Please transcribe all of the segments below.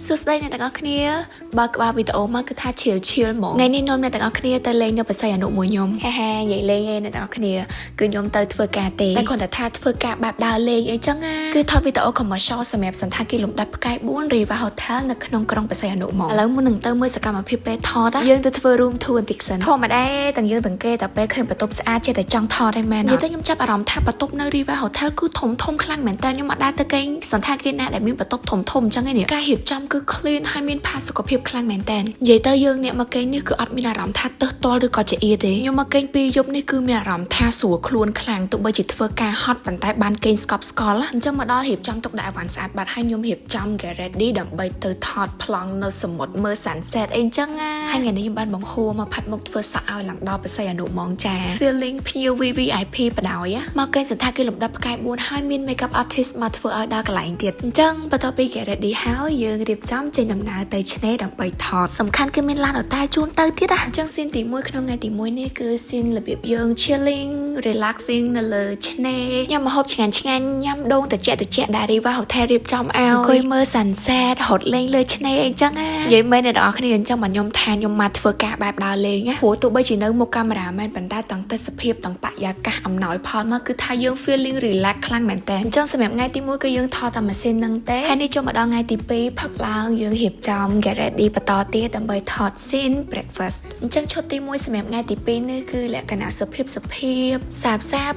សួស្តីអ្នកទាំងអស់គ្នាបើក្បាលវីដេអូមកគឺថាឈៀលហ្មងថ្ងៃនេះខ្ញុំអ្នកទាំងអស់គ្នាទៅលេងនៅបរិស័យអនុមួយខ្ញុំហេនិយាយលេងឯអ្នកទាំងអស់គ្នាគឺខ្ញុំទៅធ្វើការទេតែគាត់ថាធ្វើការបែបដើរលេងអីចឹងណាគឺថតវីដេអូ commercial សម្រាប់សន្តាគារលំដាប់ផ្កាយ4 Riva Hotel នៅក្នុងក្រុងបរិស័យអនុមកឥឡូវមុននឹងទៅមើលសកម្មភាពពេលថតយើងទៅធ្វើ room tour បន្តិចសិនធម្មតាទាំងយើងទាំងគេតែពេលឃើញបន្ទប់ស្អាតចេះតែចង់ថតឯមែននិយាយទៅខ្ញុំចាប់អារម្មណ៍ថាបន្ទប់នៅ Riva Hotel គឺធំខ្លាំងមែនតើខ្ញុំអត់ដែរទៅគេងសន្តាគារណាដែលមានបន្ទប់ធំអញ្ចឹងឯនេះការរៀបចំគឺ clean ហើយមានផាសុកភាពខ្លាំងមែនតើនិយាយទៅយើងអ្នកមកគេងនេះគឺអត់មានអារម្មណ៍ថាទើសទាល់ឬក៏ជាអៀទេខ្ញុំមកគេងពីយប់នេះគឺមានអារម្មណ៍ថាស្រួលខ្លួនខ្លាំងទោះបីជាធ្វើការហត់ប៉ុន្តែបានគេងស្កប់ស្កល់អញ្ចឹងមកដល់រៀបចំទុកដាក់អវ៉ាន់ស្អាតបាត់ហើយខ្ញុំរៀបចំ get ready ដើម្បីទៅថតប្លង់នៅសមុទ្រមើល sunset អីចឹងហើយថ្ងៃនេះខ្ញុំបានបង្ហួរមកផាត់មុខធ្វើសក់ឲ្យឡើងដល់បរិស័យអនុម៉ងចា feeling ភ្ញៀវ VVIP បដ ாய்មកគេងសន្តាគារលំដាប់ផ្កាយ4ហើយមាន makeup artist មកធ្វើឲ្យដល់កន្លែងទៀតអញ្ចឹងបន្ទាប់ពី get ready ហើយយើងរៀបចំចេញដំណើរទៅឆ្នេរដើម្បីថតសំខាន់គឺមានឡានអត់តែជូនទៅទៀតអញ្ចឹងស៊ីនទី1ក្នុងថ្ងៃទី1នេះគឺស៊ីនរបៀបយើង chilling relaxing នៅលើឆ្នេរញ៉ាំម្ហូបឆ្ងាញ់ញ៉ាំដូងត្រជាក់ដែល Riva Hotel រៀបចំឲ្យអង្គុយមើល sunset ហត់លេងលើឆ្នេរអីចឹងនិយាយមែនអ្នកនរគ្នាអញ្ចឹងបើខ្ញុំថាខ្ញុំមកធ្វើការបែបដើរលេងព្រោះទោះបីជានៅមុខកាមេរ៉ាមែនប៉ុន្តែទាំងទេសភាពទាំងបរិយាកាសអំណោយផលមកគឺថាយើង feeling relax ខ្លាំងមែនតើអញ្ចឹងសម្រាប់ថ្ងៃទី1គឺយើងថតតែម៉ាស៊ីនហ្នឹងទេហើយនេះចូលមកដល់ថ្ងៃទី2ផឹកឡើងយើងរៀបចំ get ready បន្តទៀតដើម្បីថត scene breakfast អញ្ចឹងឈុតទី1សម្រាប់ថ្ងៃទី2នេះគឺលក្ខណៈសុភាពសាប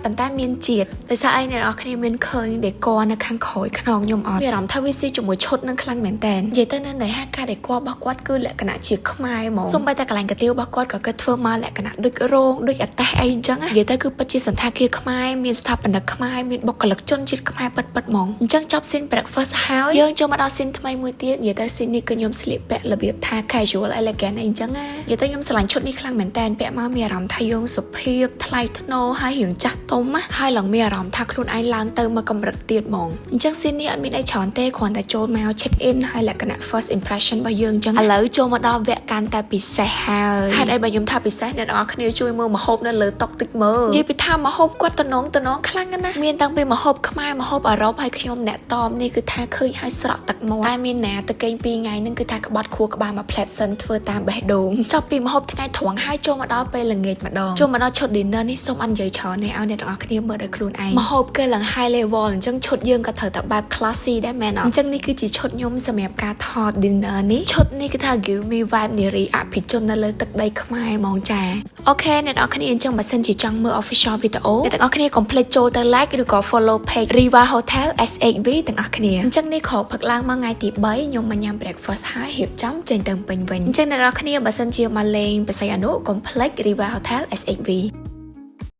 ប៉ុន្តែមានជាតិដោយសារអីអ្នកនរគ្នាមានឃើញ decor នៅខាងក្រោយខ្នងខ្ញុំអត់មានអារម្មណ៍ថាវាស៊ីជាមួយឈុតនឹងខ្លាំងមែនតើនិយាយទៅនៅនៃហាការ decor របស់គាត់គឺលក្ខណៈជាខ្មែរហ្មងសូម្បីតែកន្លែងកាទៀវរបស់គាត់ក៏គាត់ធ្វើមកលក្ខណៈដូចរោងដូចអតេះអីអញ្ចឹងនិយាយទៅគឺពិតជាសន្តាគារខ្មែរមានស្ថាបនិកខ្មែរមានបុគ្គលិកជនជាតិខ្មែរពិតហ្មងអញ្ចឹងចប់ scene breakfast ហើយយើងចូលមកដល់ scene ថ្មីមួយទៀតនិយាយទៅ scene នេះគឺខ្ញុំស្លៀកពាក់របៀបថា casual elegant អីអញ្ចឹងនិយាយទៅខ្ញុំស្រឡាញ់ឈុតនេះខ្លាំងមែនតើពាក់មកមានអារម្មណ៍ថាយើងសុភាពថ្លៃថ្នូរហើយរៀងចាស់ទុំហើយឡើងមានអារម្មណ៍ថាខ្លួនឯងឡើងទៅមកកម្រិតទៀតហ្មងអញ្ចឹង scene នេះអត់មានអីច្រើនទេគ្រាន់តែចូលមក check in ហើយលក្ខណៈ first impression របស់យើងអញ្ចឹងឥឡូវចូលមកដល់វគ្គកាន់តែពិសេសហើយហេតុអីបើខ្ញុំថាពិសេសអ្នកនរគ្នាជួយមើលម្ហូបនៅលើតុតិចមើលនិយាយពីថាម្ហូបគាត់តំណងខ្លាំងណាស់មានតាំងពីម្ហូបខ្មែរម្ហូបអឺរ៉ុបហើយខ្ញុំអ្នកតមនេះគឺថាឃើញឲ្យស្រក់ទឹកមាត់តែមានណាទៅគេង2ថ្ងៃហ្នឹងគឺថាក្បត់ខួរក្បាលមកផ្លែតសិនធ្វើតាមបេះដូងចប់ពីម្ហូបថ្ងៃត្រង់ហើយចូលមកដល់ពេលល្ងាចម្ដងចូលមកដល់ឈុត dinner នេះសូមអនុញ្ញាតច្រើនឲ្យអ្នកទាំងអស់គ្នាមើលដោយខ្លួនឯងម្ហូបគឺឡើង high level អញ្ចឹងឈុតយើងក៏ត្រូវតែបែប classy ដែរមែនអញ្ចឹងនេះគឺជាឈុតខ្ញុំសម្រាប់ការថត dinner នេះឈុតនេះគឺថា give me vibe នារីអភិជននៅលើទឹកដីខ្មែរហ្មងចាអូខេអ្នកទាំងអស់គ្នាអញ្ចឹងបើសិនជាចង់មើល official video អ្នកទាំងអស់គ្នាកុំភ្លេចចូលទៅ like ឬក៏ follow page Riva Hotel SHV ទាំងអស់គ្នាអញ្ចឹងនេះក្រោកផឹកឡើងមកថ្ងៃទី3ខ្ញុំមកញ៉ាំ breakfast ហើយរៀបចំចេញទៅពេញវិញអញ្ចឹងអ្នកទាំងអស់គ្នាបើសិនជាមកលេងបរិស័យអនុកុំភ្លេច Riva Hotel SHV